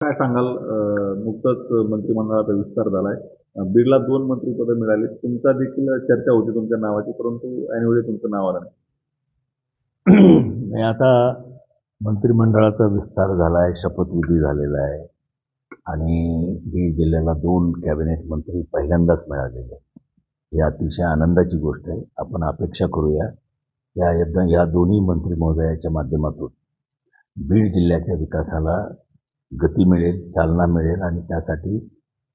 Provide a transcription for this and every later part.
काय सांगाल नुकतंच मंत्रिमंडळाचा विस्तार झालाय. बीडला 2 मंत्रिपदं मिळाली. तुमचा देखील चर्चा होती तुमच्या नावाची, परंतु ऐनवेळी तुमचं नाव आलं नाही. नाही, आता मंत्रिमंडळाचा विस्तार झाला आहे, शपथविधी झालेला आहे आणि बीड जिल्ह्याला 2 कॅबिनेट मंत्री पहिल्यांदाच मिळालेले. ही अतिशय आनंदाची गोष्ट आहे. आपण अपेक्षा करूया या दोन्ही मंत्री महोदयाच्या माध्यमातून बीड जिल्ह्याच्या विकासाला गती मिळेल, चालना मिळेल आणि त्यासाठी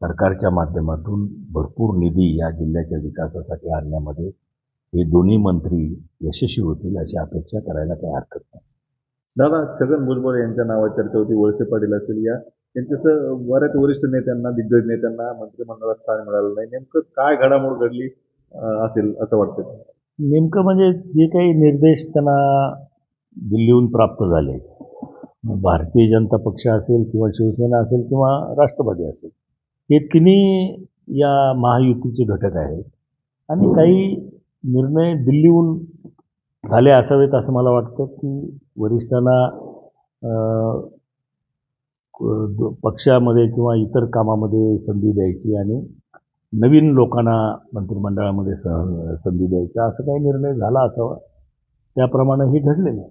सरकारच्या माध्यमातून भरपूर निधी या जिल्ह्याच्या विकासासाठी आणण्यामध्ये हे दोन्ही मंत्री यशस्वी होतील अशी अपेक्षा करायला काही हरकत नाही. दादा, छगन भुजबळ यांच्या नावाची चर्चा होती. वळसे पाटील असेल या त्यांच्यासह बऱ्याच वरिष्ठ नेत्यांना, दिग्गज नेत्यांना मंत्रिमंडळात स्थान मिळालं नाही. नेमकं काय घडामोड घडली असेल असं वाटतं? नेमकं म्हणजे जे काही निर्देश त्यांना दिल्लीहून प्राप्त झाले, भारतीय जनता पक्ष असेल किंवा शिवसेना असेल किंवा राष्ट्रवादी असेल, हे तिन्ही या महायुतीचे घटक आहेत आणि काही निर्णय दिल्लीहून झाले असावेत असं मला वाटतं की वरिष्ठांना पक्षामध्ये किंवा इतर कामामध्ये संधी द्यायची आणि नवीन लोकांना मंत्रिमंडळामध्ये संधी द्यायचा असं काही निर्णय झाला असावा, त्याप्रमाणे हे घडलेलं आहे.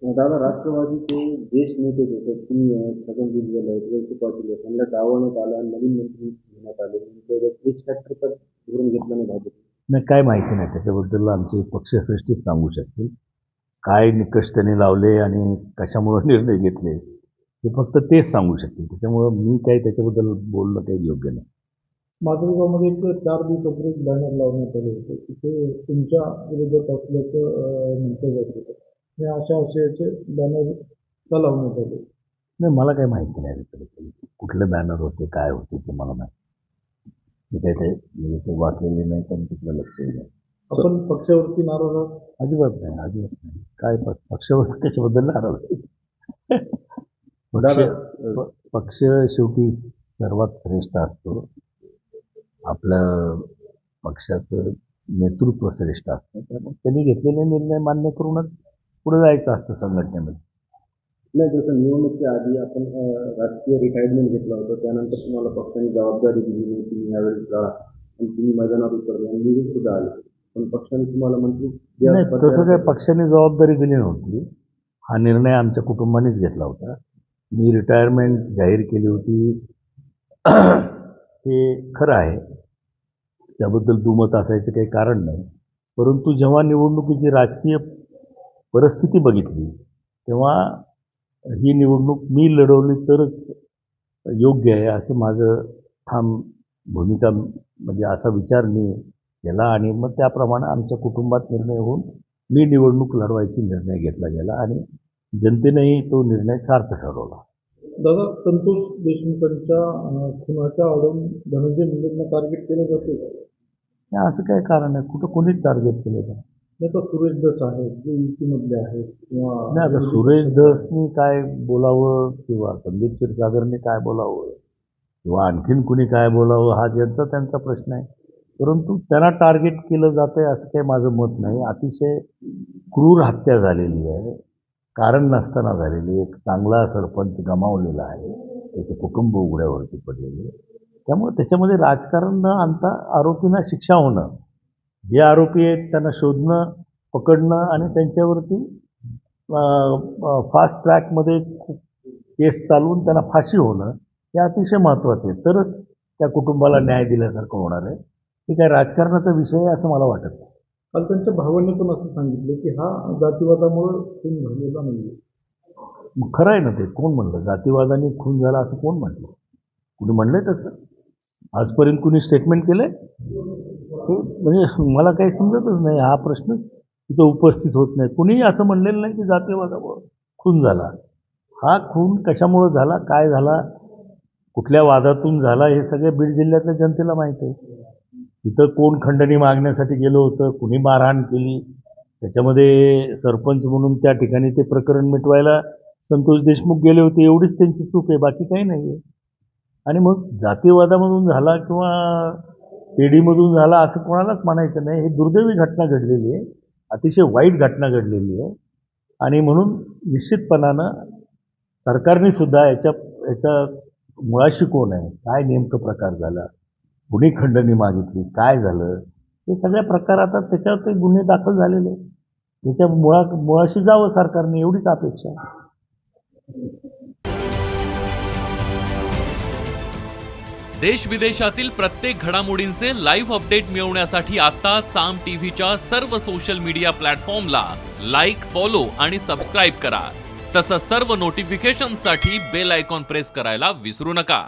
दादा, राष्ट्रवादीचे ज्येष्ठ नेते होते तुम्ही छगन भुजबळ आहेत, वळसे पाटील आहेत, त्यांना डावलण्यात आलं आणि नवीन मंत्री घेण्यात आले. तेच फॅक्टर तर धरून घेतलं नाही भाजप. नाही, काय माहिती नाही त्याच्याबद्दल. आमचे पक्षश्रेष्ठीच सांगू शकतील काय निकष त्यांनी लावले आणि कशामुळे निर्णय घेतले, हे फक्त तेच सांगू शकतील. त्याच्यामुळं मी काही त्याच्याबद्दल बोलणं काही योग्य नाही. माजलगावमध्ये एक 4 दिवसापूर्वी एक बॅनर लावण्यात आले होते. तिथे तुमच्या विरोधात असल्याचं म्हटलं जात होतं. या अशा आशयाचे बॅनर का लावण्यात आले? नाही, मला काही माहिती नाही त्याच्याबद्दल. कुठले बॅनर होते, काय होते ते मला माहिती. मी काही ते म्हणजे ते वाचलेले नाही पण तिथलं लक्षही नाही. आपण पक्षावरती नाराज आहात? अजिबात नाही, अजिबात नाही. काय पक्षावर त्याच्याबद्दल नाराज आहे. पक्ष शेवटी सर्वात श्रेष्ठ असतो. आपलं पक्षाचं नेतृत्व श्रेष्ठ असतं. त्यामुळे त्यांनी घेतलेले निर्णय मान्य करूनच पुढे जायचं असतं संघटनेमध्ये. नाही, जसं निवडणुकीच्या आधी आपण राजकीय रिटायरमेंट घेतलं होतं, त्यानंतर तुम्हाला पक्षाने जबाबदारी दिली नाही, तुम्ही यावेळी कळा आणि तुम्ही मैदानात उतरले आणि निवडून सुद्धा आले. पण पक्षाने तुम्हाला मंत्री नाही, तसं काही पक्षाने जबाबदारी दिली नव्हती. हा निर्णय आमच्या कुटुंबानेच घेतला होता. मी रिटायरमेंट जाहीर केली होती हे खरं आहे, त्याबद्दल दुमत असायचं काही कारण नाही. परंतु जेव्हा निवडणुकीची राजकीय परिस्थिती बघितली तेव्हा ही निवडणूक मी लढवली तरच योग्य आहे असं माझं ठाम भूमिका, म्हणजे असा विचार मी केला आणि मग त्याप्रमाणे आमच्या कुटुंबात निर्णय होऊन मी निवडणूक लढवायची निर्णय घेतला गेला आणि जनतेनेही तो निर्णय सार्थ ठरवला. दादा, संतोष देशमुखांच्या खुनाच्या आडून धनंजय मुंडेंना टार्गेट केलं जाते का? नाही, असं काही कारण नाही. कुठं कोणीच टार्गेट केलं नाही. आता सुरेश दस आहेत जे युतीमधले आहेत किंवा नाही, आता सुरेश धसनी काय बोलावं किंवा संदीप क्षीरसागरने काय बोलावं किंवा आणखीन कुणी काय बोलावं हा त्यांचा प्रश्न आहे. परंतु त्यांना टार्गेट केलं जातं आहे असं काही माझं मत नाही. अतिशय क्रूर हत्या झालेली आहे, कारण नसताना झालेली. एक चांगला सरपंच गमावलेला आहे, त्याचे कुटुंब उघड्यावरती पडलेले. त्यामुळे त्याच्यामध्ये राजकारण न आणता आरोपींना शिक्षा होणं, जे आरोपी आहेत त्यांना शोधणं, पकडणं आणि त्यांच्यावरती फास्ट ट्रॅकमध्ये केस चालवून त्यांना फाशी होणं हे अतिशय महत्त्वाचं आहे. तरच त्या कुटुंबाला न्याय दिल्यासारखं होणार आहे. हे काय राजकारणाचा विषय आहे असं मला वाटत नाही. काल त्यांच्या भावांनी पण असं सांगितलं की हा जातीवादामुळे खून झालेला नाही. मग खरं आहे ना ते. कोण म्हणलं जातीवादाने खून झाला असं कोण म्हटलं? कुणी म्हणलंय तसं? आजपर्यंत कुणी स्टेटमेंट केलंय? म्हणजे मला काही समजतच नाही. हा प्रश्न तिथं उपस्थित होत नाही. कुणीही असं म्हणलेलं नाही की जातीवादामुळे खून झाला. हा खून कशामुळे झाला, काय झाला, कुठल्या वादातून झाला हे सगळे बीड जिल्ह्यातल्या जनतेला माहीत आहे. तिथं कोण खंडणी मागण्यासाठी गेलं होतं, कुणी मारहाण केली, त्याच्यामध्ये सरपंच म्हणून त्या ठिकाणी ते प्रकरण मिटवायला संतोष देशमुख गेले होते, एवढीच त्यांची चूक आहे, बाकी काही नाही आहे. आणि मग जातीवादामधून झाला किंवा पेढीमधून झाला असं कोणालाच म्हणायचं नाही. ही दुर्दैवी घटना घडलेली आहे, अतिशय वाईट घटना घडलेली आहे आणि म्हणून निश्चितपणानं सरकारने सुद्धा याच्या मुळाशी कोण आहे, काय नेमकं प्रकार झाला, कुणी खंडणी मागितली, काय झालं, हे सगळ्या प्रकार आता त्याच्यावर ते गुन्हे दाखल झालेले आहेत. त्याच्या मुळाशी जावं सरकारने, एवढीच अपेक्षा आहे. देश विदेशातील प्रत्येक घडामोडींचे लाईव्ह अपडेट मिळवण्यासाठी आता साम टीव्हीच्या सर्व सोशल मीडिया प्लॅटफॉर्मला लाईक, फॉलो आणि सबस्क्राईब करा. तसंच सर्व नोटिफिकेशनसाठी बेल आयकॉन प्रेस करायला विसरू नका.